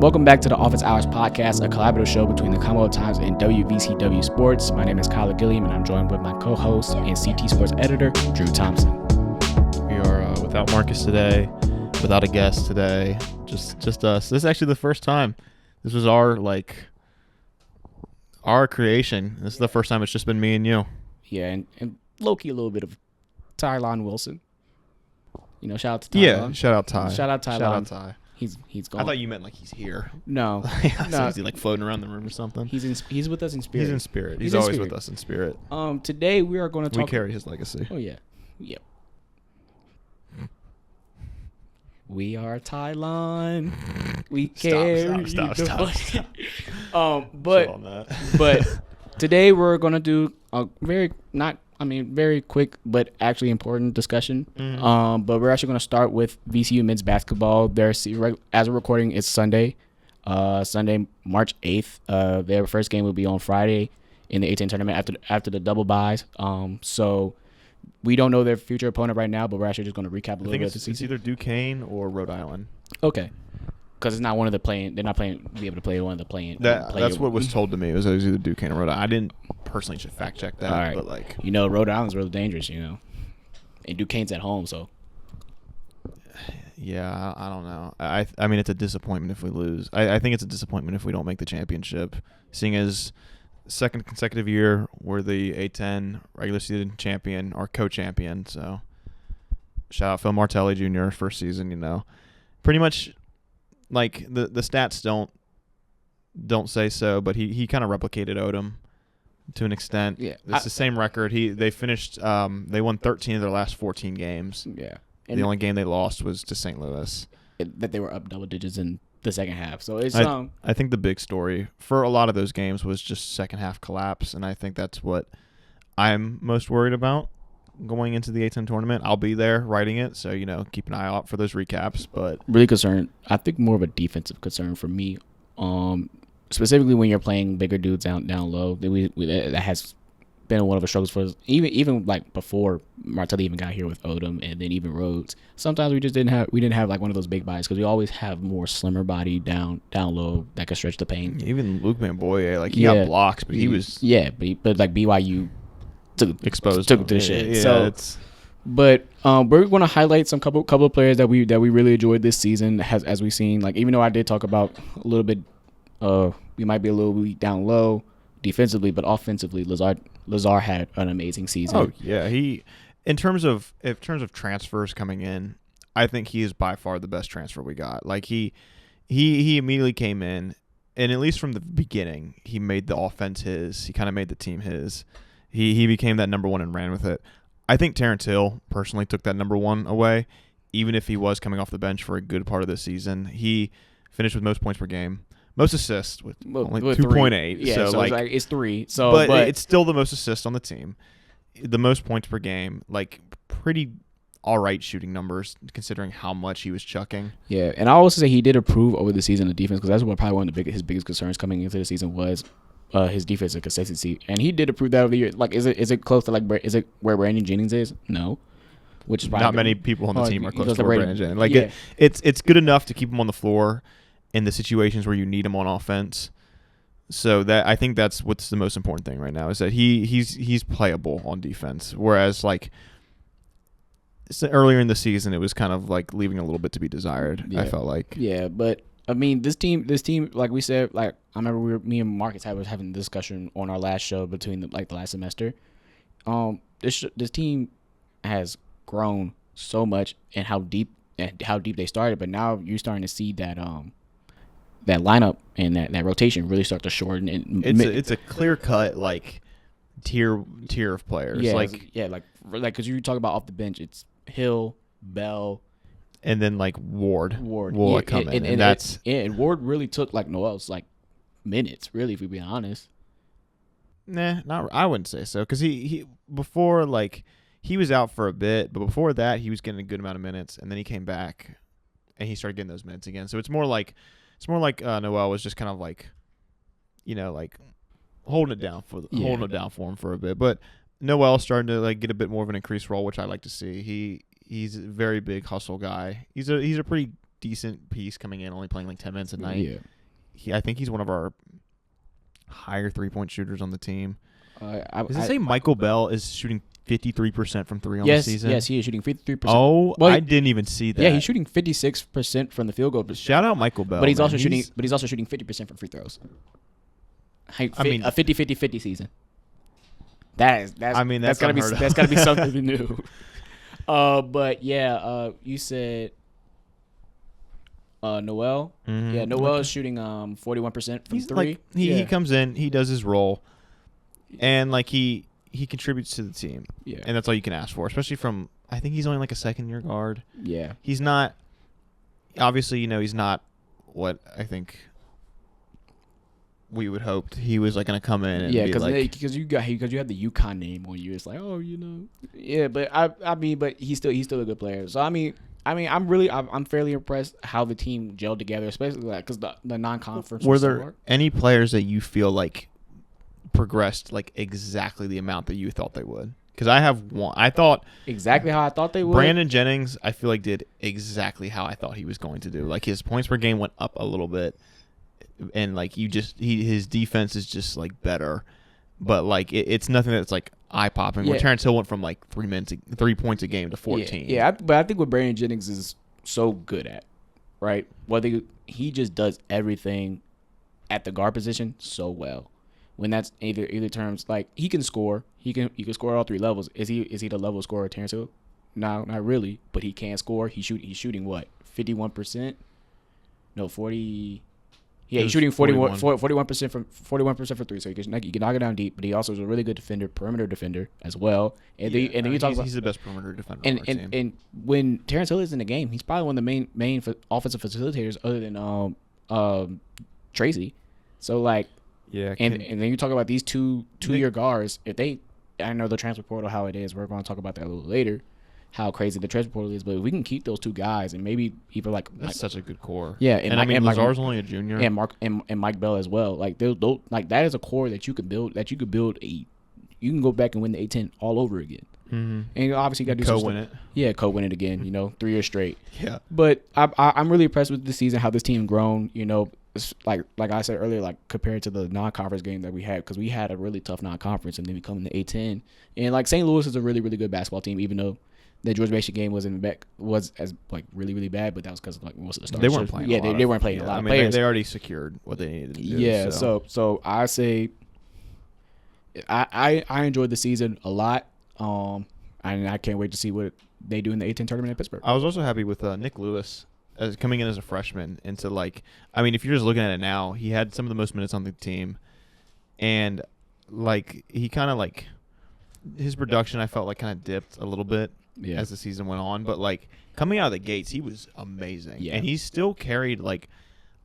Welcome back to the Office Hours Podcast, a collaborative show between the Commonwealth Times and WVCW Sports. My name is Kyler Gilliam, and I'm joined with my co-host and CT Sports editor, Drew Thompson. We are without Marcus today, without a guest today, just us. This is actually the first time. This was our creation. This is the first time it's just been me and you. Yeah, and low-key a little bit of Tylon Wilson. You know, shout out to Tylon. Yeah, shout out Ty. Shout out Tylon. Shout out Ty. He's gone. I thought you meant like he's here. No. So is he like floating around the room or something? He's with us in spirit. He's in spirit. He's always with us in spirit. Today we are going to talk. We carry his legacy. Oh yeah. Yep. We are Tylon. We carry. Stop. But today we're going to do a very quick but actually important discussion. Mm-hmm. But we're actually going to start with VCU men's basketball. As we're recording, it's Sunday, March 8th. Their first game will be on Friday in the A10 tournament after the double byes. So we don't know their future opponent right now, but we're actually just going to recap a little bit of the season. It's either Duquesne or Rhode Island. Okay. Because it's not one of the playing. They're not be able to play one of the playing. That's what was told to me. It was either Duquesne or Rhode Island. I didn't personally should fact check that. All right. But Rhode Island's really dangerous. And Duquesne's at home, so. Yeah, I don't know. I mean, it's a disappointment if we lose. I think it's a disappointment if we don't make the championship. Seeing as second consecutive year we're the A10 regular season champion or co-champion. So shout out Phil Martelli Jr. first season. Pretty much. Like the stats don't say so, but he kind of replicated Odom to an extent. Yeah, it's the same record. They finished they won 13 of their last 14 games. Yeah, and the only game they lost was to St. Louis. That they were up double digits in the second half. So it's I think the big story for a lot of those games was just second half collapse, and I think that's what I'm most worried about. Going into the A10 tournament, I'll be there writing it, so keep an eye out for those recaps. But really concerned, I think more of a defensive concern for me, specifically when you're playing bigger dudes down low. That has been one of the struggles for us. Even like before Martelli even got here with Odom, and then even Rhodes. Sometimes we didn't have like one of those big bodies because we always have more slimmer body down low that can stretch the paint. Even Luke Mamboye, he got blocks, but he was but like BYU. Took the shit. Yeah, but we're going to highlight some couple of players that we really enjoyed this season as we've seen. Like even though I did talk about a little bit, we might be a little weak down low defensively, but offensively, Lazar had an amazing season. Oh yeah, in terms of transfers coming in, I think he is by far the best transfer we got. Like he immediately came in, and at least from the beginning, he made the offense his. He kind of made the team his. He became that number one and ran with it. I think Terrence Hill personally took that number one away, even if he was coming off the bench for a good part of the season. He finished with most points per game, most assists with only 2.8. Yeah, so it's 3. So, but it's still the most assists on the team, the most points per game. Pretty all right shooting numbers considering how much he was chucking. Yeah, and I also say he did improve over the season of defense because that's what probably one of his biggest concerns coming into the season was. His defensive consistency, and he did improve that over the year. Is it close to is it where Brandon Jennings is? No, which is probably not many people on the team are close to where Brandon Jennings. It's good enough to keep him on the floor in the situations where you need him on offense. So that I think that's what's the most important thing right now is that he's playable on defense. Whereas earlier in the season, it was kind of leaving a little bit to be desired. Yeah. I felt like. Yeah, but. I mean, this team, like we said, I remember me and Marcus was having a discussion on our last show between the last semester. This team has grown so much and how deep they started, but now you're starting to see that that lineup and that rotation really start to shorten. And it's a clear cut tier of players. Yeah, because you talk about off the bench, it's Hill, Bell. And then Ward will come in, and that's and Ward really took Noel's minutes, really, if we're being honest. Nah, I wouldn't say so because he before he was out for a bit, but before that he was getting a good amount of minutes, and then he came back and he started getting those minutes again. So it's more like Noel was just kind of holding it down for him for a bit, but Noel's starting to get a bit more of an increased role, which I like to see. He's a very big hustle guy. He's a pretty decent piece coming in, only playing like 10 minutes a night. Yeah. I think he's one of our higher 3-point shooters on the team. Does it I say Michael Bell is shooting 53% from 3 on the yes, season? yes, he is shooting 53%. Oh, Well, I didn't even see that. Yeah, he's shooting 56% from the field goal. Shout out Michael Bell. But he's man. also shooting 50% from free throws. I mean, a 50-50-50 season. That's gotta be something new. But yeah, you said Noel. Mm-hmm. Yeah, Noel is shooting 41% from 3. Like, he comes in, he does his role, and like he contributes to the team. Yeah, and that's all you can ask for, especially from. I think he's only like a second-year guard. Yeah, he's not. Obviously, he's not what I think we would hope he was like going to come in and be like, because you have the UConn name on you. It's like, yeah, but I mean, but he's still a good player. So I'm fairly impressed how the team gelled together, especially because the non-conference. Were there any players that you feel like progressed like exactly the amount that you thought they would? Because I have one. I thought exactly how I thought they would. Brandon Jennings, I feel like did exactly how I thought he was going to do. Like his points per game went up a little bit, and like his defense is just like better, but like it's nothing that's like eye popping. Yeah. Where Terrence Hill went from like 3 points a game to 14. Yeah, but I think what Brandon Jennings is so good at, right? Whether he just does everything at the guard position so well. When that's either terms, like he can score, he can score at all 3 levels. Is he the level scorer of Terrence Hill? No, not really, but he can score. He's shooting what, 51%? No, 40. Yeah, he's shooting 41% from 3, so you can knock it down deep. But he also is a really good defender, perimeter defender as well. And then you talk about he's the best perimeter defender on our team. And when Terrence Hill is in the game, he's probably one of the main offensive facilitators other than Tracy. So like. Yeah, and then you talk about these two-year guards. I know the transfer portal how it is. We're going to talk about that a little later, how crazy the transfer portal is. But if we can keep those 2 guys and maybe people that's such a good core. Yeah, and Lazar's only a junior. And Mike Bell as well. Like that is a core that you could build. You can go back and win the A10 all over again. Mm-hmm. And obviously you got to do co-win it. Yeah, co-win it again. 3 years straight. Yeah. But I'm really impressed with this season, how this team grown. Like I said earlier, like compared to the non-conference game that we had, because we had a really tough non-conference, and then we come in the A10, and like St. Louis is a really, really good basketball team, even though the George Mason game was as like really, really bad, but that was because like most of the stars they weren't playing. Yeah, they weren't playing a lot of players. They already secured what they needed to do. Yeah, so I say I enjoyed the season a lot, and I can't wait to see what they do in the A10 tournament in Pittsburgh. I was also happy with Nick Lewis. Coming in as a freshman into like, I mean, if you're just looking at it now, he had some of the most minutes on the team, and like he kind of like his production, I felt like kind of dipped a little bit as the season went on, but like coming out of the gates, he was amazing, and he still carried like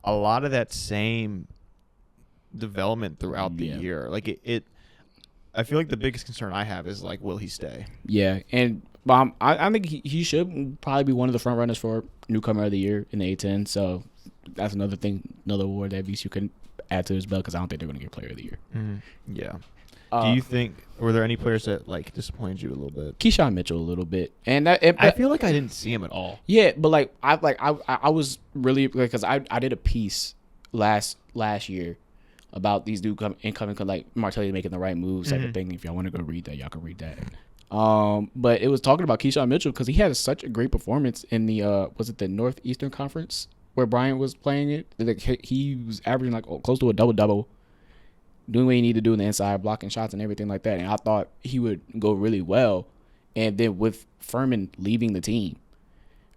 a lot of that same development throughout the year. Like it, I feel like the biggest concern I have is like, will he stay? Yeah, and I think he should probably be one of the front runners for newcomer of the year in the A10. So that's another award that VCU can add to his belt, because I don't think they're going to get player of the year. Mm-hmm. Yeah. Do you think were there any players that like disappointed you a little bit? Keyshawn Mitchell a little bit, and I feel like I didn't see him at all. Yeah, but like I was really, because I did a piece last year about these dudes incoming, like Martelli making the right moves type of thing. If y'all want to go read that, y'all can read that. But it was talking about Keyshawn Mitchell, because he had such a great performance in the was it the Northeastern Conference where Bryant was playing it? Like he was averaging like close to a double, doing what he needed to do in the inside, blocking shots and everything like that. And I thought he would go really well. And then with Furman leaving the team,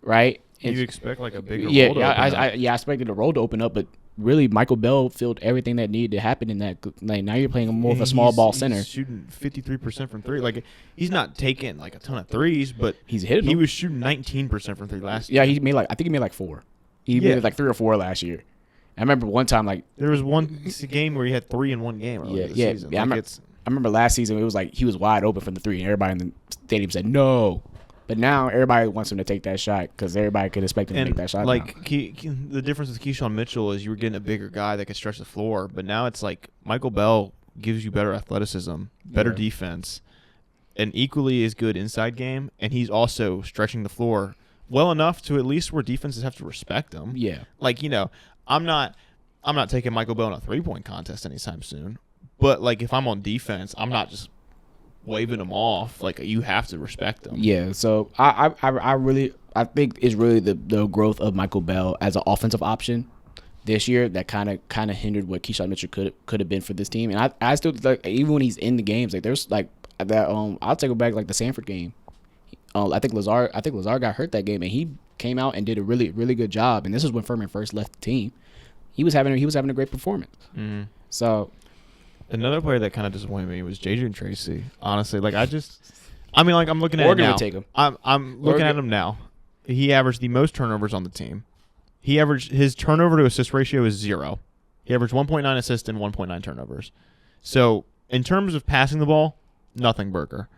right? You expect like a bigger role to open up. I expected the role to open up, but really Michael Bell filled everything that needed to happen in that. Like now you're playing more of a small ball center. He's shooting 53% from 3. Like he's not taking like a ton of threes, but he's hitting them. He was shooting 19% from 3 last year. Yeah, I think he made like 4. He made like 3 or 4 last year. I remember one time like there was one game where he had 3 in one game. Season. Yeah. I remember last season it was like he was wide open from the 3, and everybody in the stadium said no. But now everybody wants him to take that shot, because everybody could expect him to make that shot. Like the difference with Keyshawn Mitchell is you were getting a bigger guy that could stretch the floor, but now it's like Michael Bell gives you better athleticism, better defense, an equally as good inside game, and he's also stretching the floor well enough to at least where defenses have to respect him. Yeah. Like, I'm not taking Michael Bell in a 3-point contest anytime soon. But like if I'm on defense, I'm not just waving him off. Like you have to respect him. Yeah. So I think it's really the growth of Michael Bell as an offensive option this year that kind of hindered what Keyshawn Mitchell could have been for this team. And I still like even when he's in the games, like there's like that I'll take it back like the Sanford game. I think Lazard got hurt that game and he came out and did a really really good job. And this is when Furman first left the team. He was having a great performance. Mm-hmm. So another player that kind of disappointed me was J.J. Tracy. Honestly, like I'm looking at Oregon it now. would take him. I'm looking at him now. He averaged the most turnovers on the team. His turnover to assist ratio is 0. He averaged 1.9 assists and 1.9 turnovers. So in terms of passing the ball, nothing burger.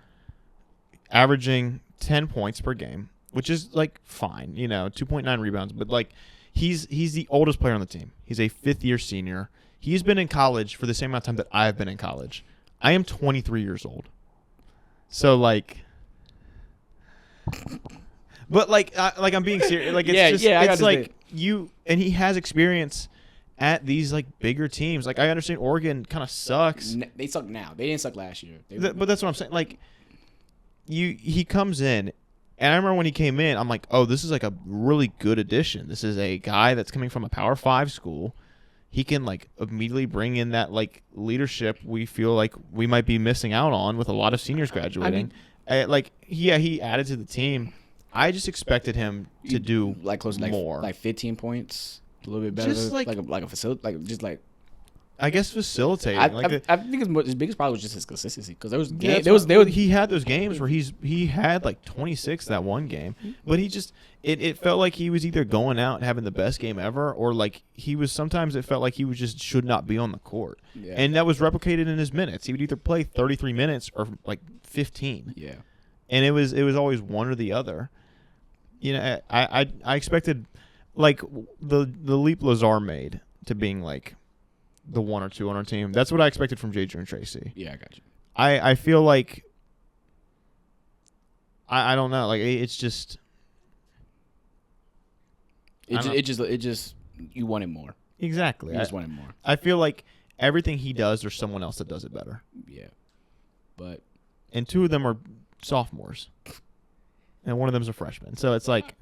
Averaging 10 points per game, which is like fine, 2.9 rebounds, but like he's the oldest player on the team. He's a 5th-year senior. He's been in college for the same amount of time that I've been in college. I am 23 years old. So like but like I'm being serious. Like it's like and he has experience at these like bigger teams. Like I understand Oregon kind of sucks. They suck now. They didn't suck last year. But that's what I'm saying. Like he comes in, and I remember when he came in, I'm like, oh, this is like a really good addition. This is a guy that's coming from a Power 5 school. He can like immediately bring in that like leadership we feel like we might be missing out on with a lot of seniors graduating. He added to the team. I just expected him to do like close to more, like 15 points, a little bit better, just like a facility, like just like. I guess facilitating. I think his biggest problem was just his consistency because there was he had those games where he had like 26 that one game, but he just it felt like he was either going out and having the best game ever, or like sometimes it felt like he was just should not be on the court, and that was replicated in his minutes. He would either play 33 minutes or like 15. Yeah, and it was always one or the other. I expected like the leap Lazar made to being like the 1 or 2 on our team. That's what I expected from J.J. Tracy. Yeah, I got you. I feel like I don't know. Like it's just it just you wanted more. Exactly. You just wanted more. I feel like everything he does, there's someone else that does it better. Yeah, but 2 of them are sophomores, and one of them's a freshman. So it's like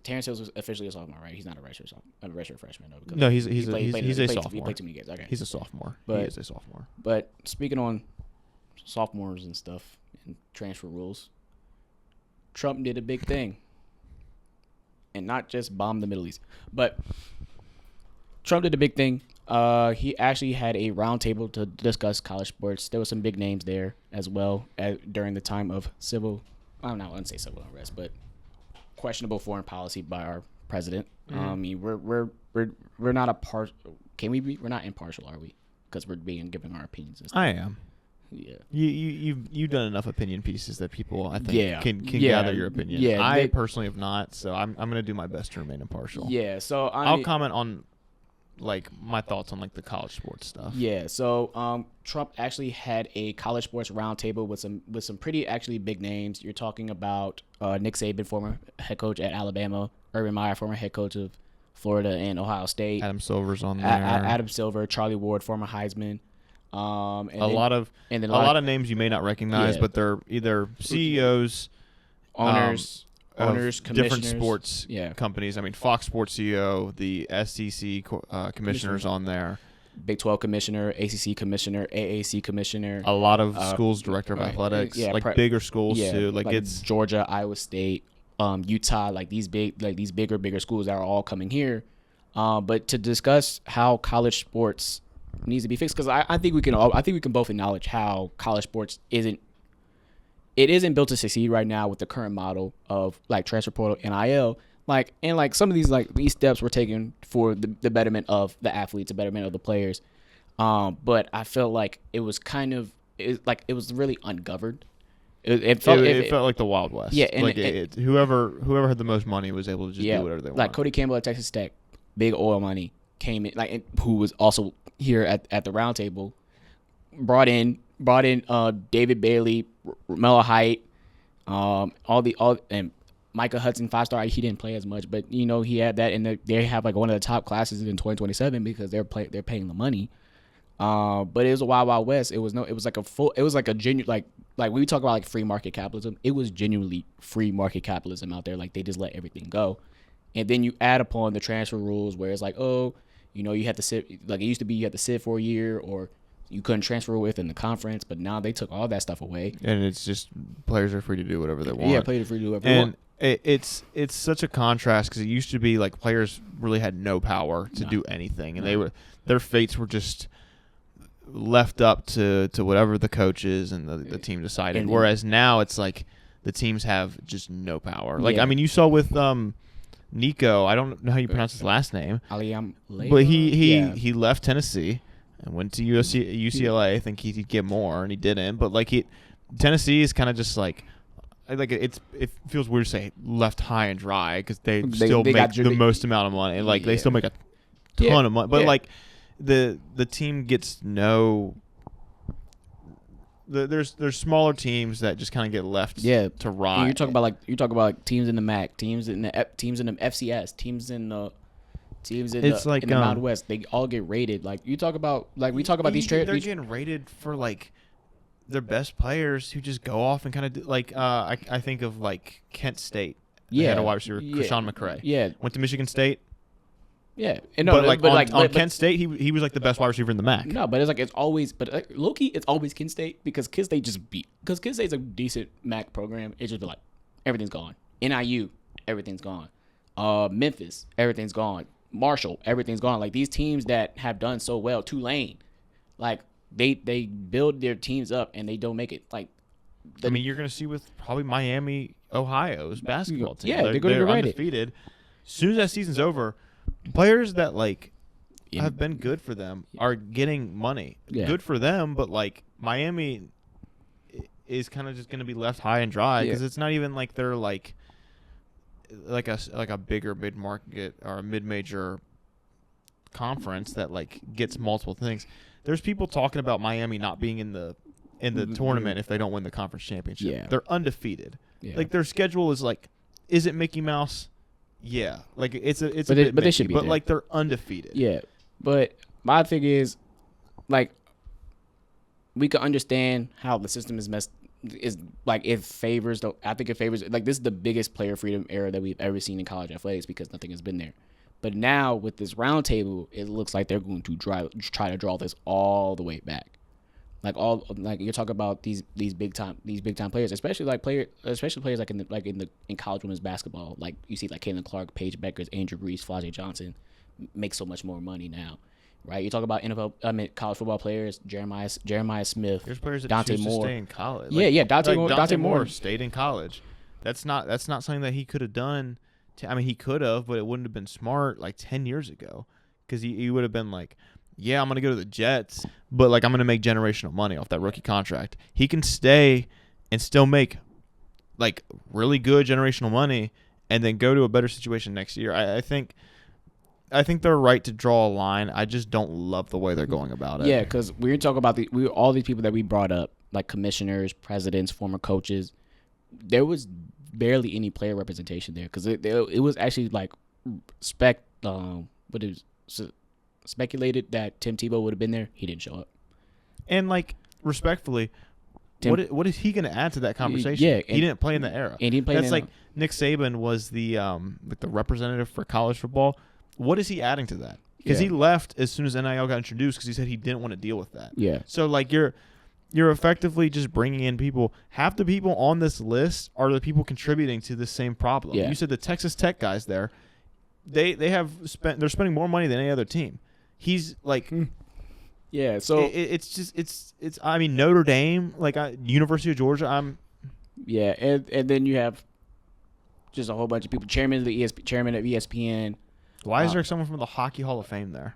Terrence Hills was officially a sophomore, right? He's not a redshirt freshman, though. No, he's a sophomore. He played too many games. Okay. He's a sophomore. He is a sophomore. But speaking on sophomores and stuff and transfer rules, Trump did a big thing, and not just bomb the Middle East, but Trump did a big thing. He actually had a roundtable to discuss college sports. There were some big names there as well during the time of civil. I wouldn't say civil unrest, but questionable foreign policy by our president. I mean, we're not a part. Can we be? We're not impartial, are we? Because we're giving our opinions. And stuff. I am. Yeah. You've done enough opinion pieces that people I think can gather your opinion. Yeah. I personally have not, so I'm gonna do my best to remain impartial. Yeah. So I'll comment on like my thoughts on like the college sports stuff. Yeah. So Trump actually had a college sports roundtable with some pretty actually big names. You're talking about Nick Saban, former head coach at Alabama, Urban Meyer, former head coach of Florida and Ohio State. Adam Silver's on there. Adam Silver, Charlie Ward, former Heisman. A lot of names you may not recognize, but they're either CEOs, owners, commissioners, different sports companies. I mean, Fox Sports CEO, the SEC commissioners on there, Big 12 commissioner, ACC commissioner, AAC commissioner. A lot of schools director of athletics, bigger schools too. Like it's Georgia, Iowa State, Utah, like these bigger schools that are all coming here. But to discuss how college sports needs to be fixed, because I think we can both acknowledge how college sports isn't built to succeed right now with the current model of like transfer portal, NIL, and some of these steps were taken for the betterment of the athletes, the betterment of the players. But I felt like it was really ungoverned. It felt like the Wild West. Yeah, and whoever had the most money was able to just do whatever they wanted. Like Cody Campbell at Texas Tech, big oil money came in, who was also here at the roundtable, brought in David Bailey, Melo Height, and Micah Hudson, 5-star, he didn't play as much, but he had that, and they have like one of the top classes in 2027 because they're paying the money. But it was a wild west. It was like a genuine like when we talk about like free market capitalism, it was genuinely free market capitalism out there. Like they just let everything go, and then you add upon the transfer rules where it's like, oh, you have to sit, like it used to be you had to sit for a year, or you couldn't transfer within the conference, but now they took all that stuff away. And it's just players are free to do whatever they want. Yeah, players are free to do whatever they want. It's such a contrast because it used to be like players really had no power to do anything, and their fates were just left up to whatever the coaches and the team decided. Whereas now it's like the teams have just no power. Like, I mean, you saw with Nico, I don't know how you pronounce his last name, but he left Tennessee and went to UCLA. I think he'd get more, and he didn't. But like Tennessee is kind of just like it feels weird to say left high and dry because they still make the most amount of money. Like they still make a ton of money, but like the team gets no. There's smaller teams that just kind of get left to rot. You're talking about teams in the MAC, teams in the FCS, teams in the Mountain West. They all get rated. Like we talk about these trades. They're getting rated for like their best players who just go off and kind of like I think of like Kent State. They had a wide receiver, Krishan McCray. Yeah, went to Michigan State. Yeah, on Kent State, he was like the best wide receiver in the MAC. No, but it's always low-key, it's always Kent State because Kent State's a decent MAC program. It's just like everything's gone. NIU, everything's gone. Memphis, everything's gone. Marshall, everything's gone. Like these teams that have done so well, Tulane, like they build their teams up and they don't make it. Like I mean, you're gonna see with probably Miami, Ohio's basketball team. Yeah, they're gonna be undefeated. As soon as that season's over, players that like have been good for them are getting money. Yeah. Good for them, but like Miami is kind of just going to be left high and dry because it's not even like they're like a bigger mid-market or a mid-major conference that like gets multiple things. There's people talking about Miami not being in the tournament if they don't win the conference championship. Yeah. They're undefeated. Yeah. Like their schedule is like, is it Mickey Mouse? Yeah, like it's a bit Mickey, they should be but there. Like they're undefeated. Yeah, but my thing is, like, we can understand how the system is like it favors. I think it favors. Like this is the biggest player freedom era that we've ever seen in college athletics because nothing has been there. But now with this roundtable, it looks like they're going to try to draw this all the way back. Like you're talking about these big time players, especially players like in college women's basketball. Like you see like Caitlin Clark, Paige Beckers, Andrew Reese, Flajie Johnson make so much more money now, right? You talk about college football players, Jeremiah Smith, there's players that Dante choose Moore. To stay in college. Dante Moore stayed in college. That's not something that he could have done. He could have, but it wouldn't have been smart like 10 years ago because he would have been like, yeah, I'm going to go to the Jets, but like I'm going to make generational money off that rookie contract. He can stay and still make like really good generational money and then go to a better situation next year. I think they're right to draw a line. I just don't love the way they're going about it. Yeah, because we're talking about all these people that we brought up, like commissioners, presidents, former coaches. There was barely any player representation there because it was actually like speculated that Tim Tebow would have been there. He didn't show up. And like respectfully, what is he going to add to that conversation? Yeah, he didn't play in the era. And he played. That's like Nick Saban was the representative for college football. What is he adding to that? Because he left as soon as NIL got introduced because he said he didn't want to deal with that. Yeah. So like you're effectively just bringing in people. Half the people on this list are the people contributing to the same problem. Yeah. You said the Texas Tech guys there. They're spending more money than any other team. He's like, yeah. So it's. I mean, Notre Dame, like University of Georgia. Yeah, and then you have just a whole bunch of people. Chairman of ESPN. Why is there someone from the Hockey Hall of Fame there?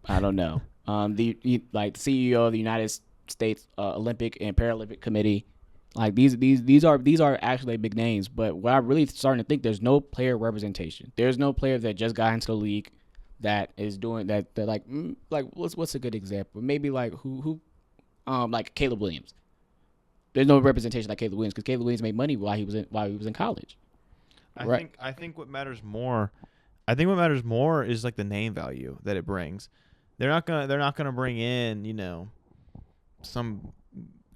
I don't know. The CEO of the United States Olympic and Paralympic Committee. Like these are actually big names. But what I'm really starting to think, there's no player representation. There's no player that just got into the league that is doing that. That like what's a good example? Maybe like who like Caleb Williams. There's no representation like Caleb Williams because Caleb Williams made money while he was in college. I think what matters more. I think what matters more is like the name value that it brings. They're not gonna bring in some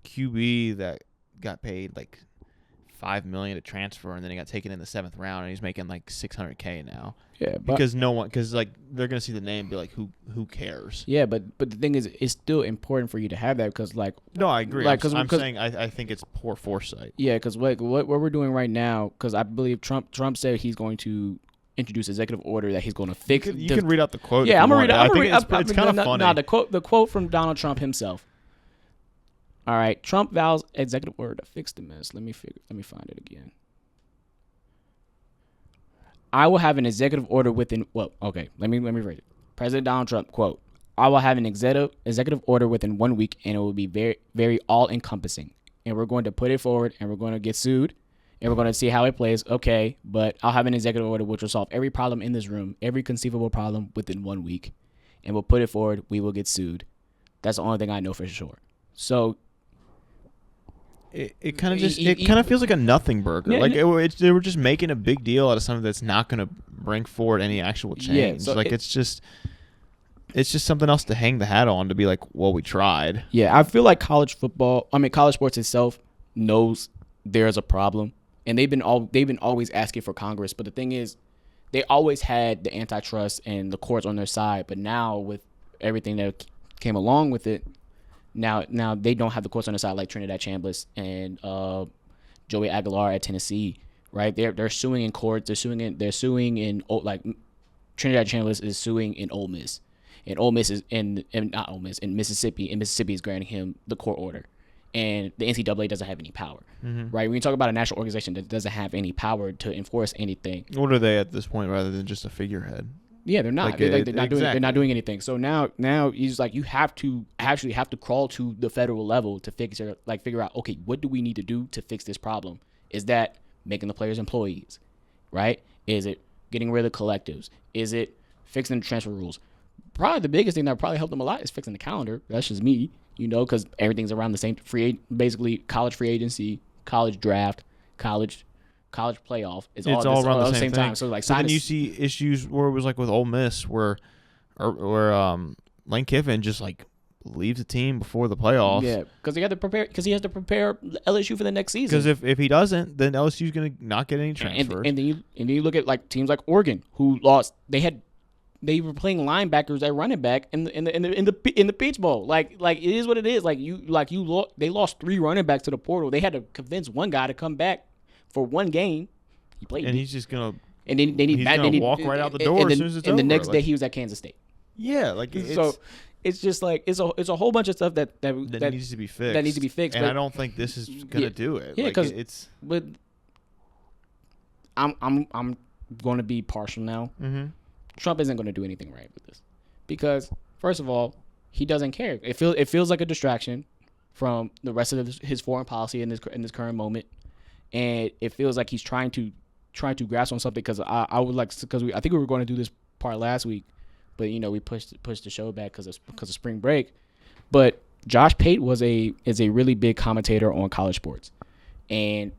QB that got paid like $5 million to transfer and then he got taken in the 7th round and he's making like $600K now. Yeah, because like they're gonna see the name and be like, who cares? Yeah, but the thing is, it's still important for you to have that because like. No, I agree. Like, I'm saying I think it's poor foresight. Yeah, because what we're doing right now, because I believe Trump said he's going to introduce executive order that he's going to fix. You can read out the quote. Yeah, I'm gonna read it. I think it's kind of funny. No, the quote from Donald Trump himself. All right, Trump vows executive order to fix the mess. Let me find it again. I will have an executive order within. Well, okay, let me read it. President Donald Trump quote: "I will have an executive order within 1 week, and it will be very, very all-encompassing. And we're going to put it forward, and we're going to get sued, and we're going to see how it plays. Okay, but I'll have an executive order which will solve every problem in this room, every conceivable problem within 1 week, and we'll put it forward. We will get sued. That's the only thing I know for sure." So. It kind of feels like a nothing burger. Yeah, like they were just making a big deal out of something that's not going to bring forward any actual change. Yeah, so it's just something else to hang the hat on to be like, well, we tried. Yeah, I feel like college sports itself knows there's a problem, and they've been always asking for Congress. But the thing is, they always had the antitrust and the courts on their side. But now with everything that came along with it. Now they don't have the courts on the side like Trinidad Chambliss and Joey Aguilar at Tennessee, right? They're suing in courts. They're suing in like Trinidad Chambliss is suing in Ole Miss, and Ole Miss is in Mississippi, and Mississippi is granting him the court order, and the NCAA doesn't have any power, right? When you talk about a national organization that doesn't have any power to enforce anything, what are they at this point rather than just a figurehead? Yeah, they're not. Like They're not doing anything. So now he's like, you have to crawl to the federal level to figure out, okay, what do we need to do to fix this problem? Is that making the players employees, right? Is it getting rid of collectives? Is it fixing the transfer rules? Probably the biggest thing that would probably help them a lot is fixing the calendar. That's just me, because everything's around the same basically college free agency, college draft, college playoff. It's all around the same time. So like, then you see issues where it was like with Ole Miss, where Lane Kiffin just like leaves the team before the playoffs. Yeah, because he has to prepare LSU for the next season. Because if he doesn't, then LSU's gonna not get any transfers. And then you look at like teams like Oregon who lost. They were playing linebackers at running back in the Peach Bowl. Like it is what it is. They lost 3 running backs to the portal. They had to convince one guy to come back for one game. He played, and he's just gonna. And then he's gonna walk right out the door as soon as it's over. And the next day he was at Kansas State. Yeah, it's just like it's a whole bunch of stuff that needs to be fixed. And I don't think this is gonna do it. Yeah, because but I'm going to be partial now. Mm-hmm. Trump isn't going to do anything right with this because first of all, he doesn't care. It feels like a distraction from the rest of his foreign policy in this current moment. And it feels like he's trying to grasp on something because I think we were going to do this part last week, but we pushed the show back because of spring break. But Josh Pate is a really big commentator on college sports, and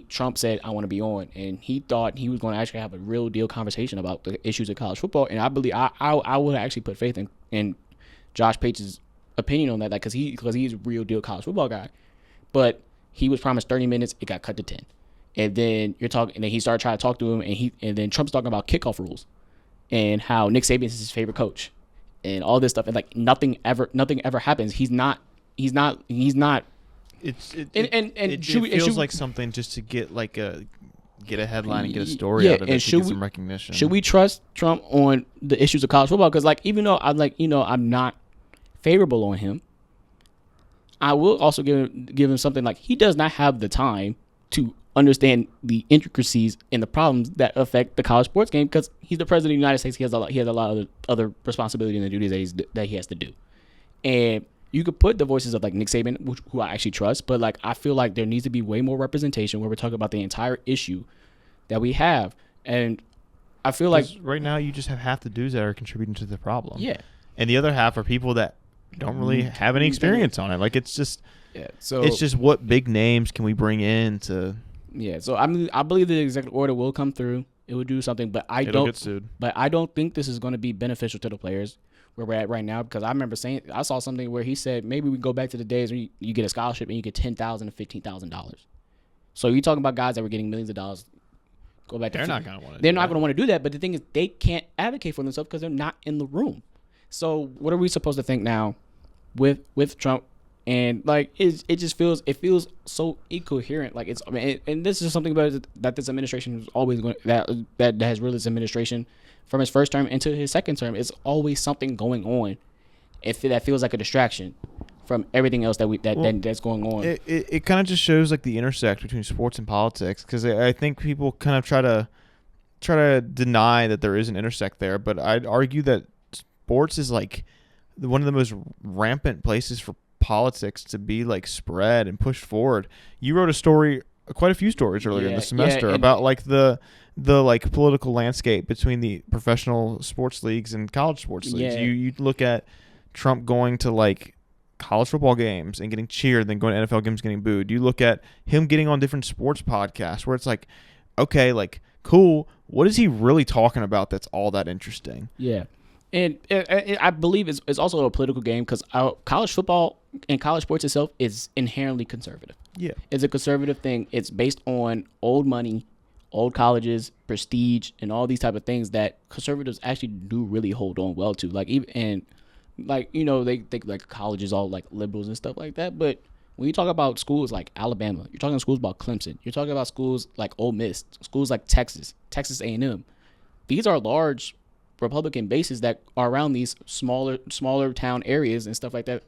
Trump said I want to be on, and he thought he was going to actually have a real deal conversation about the issues of college football, and I believe I would actually put faith in Josh Pate's opinion on that, because he's a real deal college football guy, but. He was promised 30 minutes. It got cut to 10. And then he started trying to talk to him, and then Trump's talking about kickoff rules and how Nick Saban is his favorite coach and all this stuff. And like nothing ever happens. He's not. It feels like something just to get a headline and get a story out of it to get some recognition. Should we trust Trump on the issues of college football? Because even though I'm not favorable on him, I will also give him something like he does not have the time to understand the intricacies and the problems that affect the college sports game because he's the president of the United States. He has a lot of other responsibility and the duties that he has to do. And you could put the voices of like Nick Saban, who I actually trust, but I feel like there needs to be way more representation where we're talking about the entire issue that we have. And I feel like right now you just have half the dudes that are contributing to the problem. Yeah. And the other half are people that don't really have any experience on it. It's just so it's just what big names can we bring in to Yeah, so I believe the executive order will come through. It will do something, but It'll get sued. But I don't think this is going to be beneficial to the players where we're at right now, because I remember I saw something where he said maybe we go back to the days when you get a scholarship and you get $10,000 to $15,000. So you're talking about guys that were getting millions of dollars. Go back. They're not going to want to. They're not going to want to do that. But the thing is, they can't advocate for themselves because they're not in the room. So what are we supposed to think now with Trump? And like it just feels so incoherent. Like and this is something about that this administration is always going that has really this administration from his first term into his second term. It's always something going on. That feels like a distraction from everything else that's going on. It kind of just shows like the intersect between sports and politics, because I think people kind of try to deny that there is an intersect there, but I'd argue that sports is like one of the most rampant places for politics to be like spread and pushed forward. You wrote quite a few stories earlier in the semester about like the like political landscape between the professional sports leagues and college sports leagues. You look at Trump going to like college football games and getting cheered, then going to NFL games getting booed. You look at him getting on different sports podcasts where it's like, okay, like cool, what is he really talking about that's all that interesting? Yeah. And I believe it's also a political game, because college football and college sports itself is inherently conservative. Yeah. It's a conservative thing. It's based on old money, old colleges, prestige, and all these type of things that conservatives actually do really hold on well to. Like they think like colleges all like liberals and stuff like that. But when you talk about schools like Alabama, you're talking schools about Clemson, you're talking about schools like Ole Miss, schools like Texas A&M. These are large Republican bases that are around these smaller town areas and stuff like that.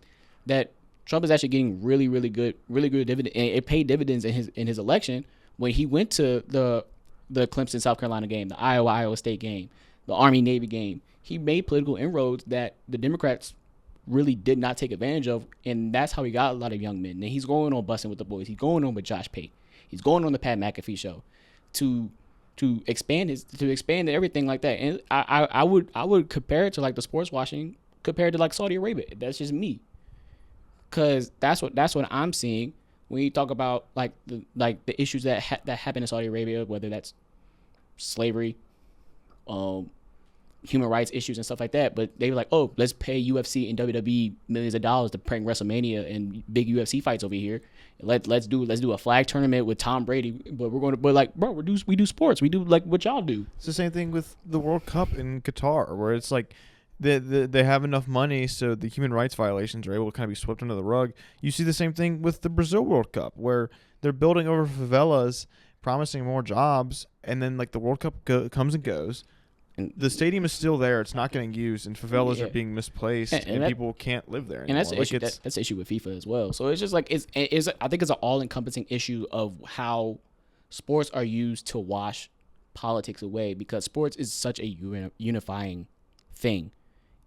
That Trump is actually getting really good dividend, and it paid dividends in his election when he went to the Clemson South Carolina game, the Iowa State game, the Army Navy game. He made political inroads that the Democrats really did not take advantage of, and that's how he got a lot of young men. And he's going on Bussin' with the Boys. He's going on with Josh Pate. He's going on the Pat McAfee show to expand everything like that. And I would compare it to like the sports washing compared to like Saudi Arabia. That's just me, because that's what I'm seeing when you talk about like the issues that happen in Saudi Arabia, whether that's slavery, human rights issues and stuff like that. But they were like, oh, let's pay UFC and WWE millions of dollars to bring WrestleMania and big UFC fights over here. Let's do a flag tournament with Tom Brady. But we do sports. We do like what y'all do. It's the same thing with the World Cup in Qatar, where it's like they have enough money so the human rights violations are able to kind of be swept under the rug. You see the same thing with the Brazil World Cup, where they're building over favelas, promising more jobs, and then like the World Cup comes and goes. And the stadium is still there. It's not getting used, and favelas are being misplaced, and people can't live there anymore. And that's the issue. That's the issue with FIFA as well. So it's just like I think it's an all-encompassing issue of how sports are used to wash politics away, because sports is such a unifying thing,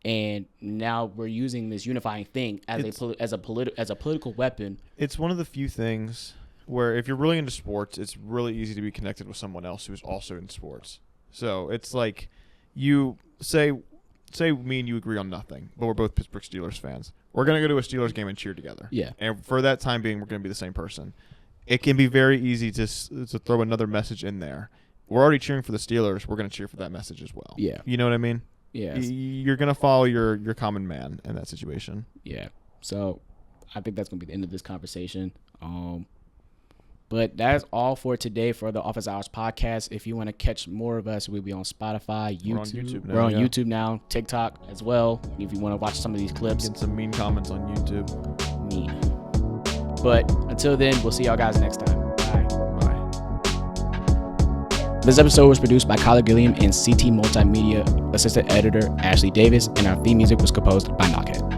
and now we're using this unifying thing as a political weapon. It's one of the few things where if you're really into sports, it's really easy to be connected with someone else who's also in sports. So it's like, you say me and you agree on nothing, but we're both Pittsburgh Steelers fans. We're going to go to a Steelers game and cheer together. Yeah. And for that time being, we're going to be the same person. It can be very easy to throw another message in there. We're already cheering for the Steelers. We're going to cheer for that message as well. Yeah. You know what I mean? Yeah. You're going to follow your common man in that situation. Yeah. So I think that's going to be the end of this conversation. But that's all for today for the Office Hours podcast. If you want to catch more of us, we'll be on Spotify, YouTube. We're on YouTube now, TikTok as well. If you want to watch some of these clips. Get some mean comments on YouTube. Mean. But until then, we'll see y'all guys next time. Bye. This episode was produced by Kyler Gilliam and CT Multimedia Assistant Editor Ashley Davis, and our theme music was composed by Knockhead.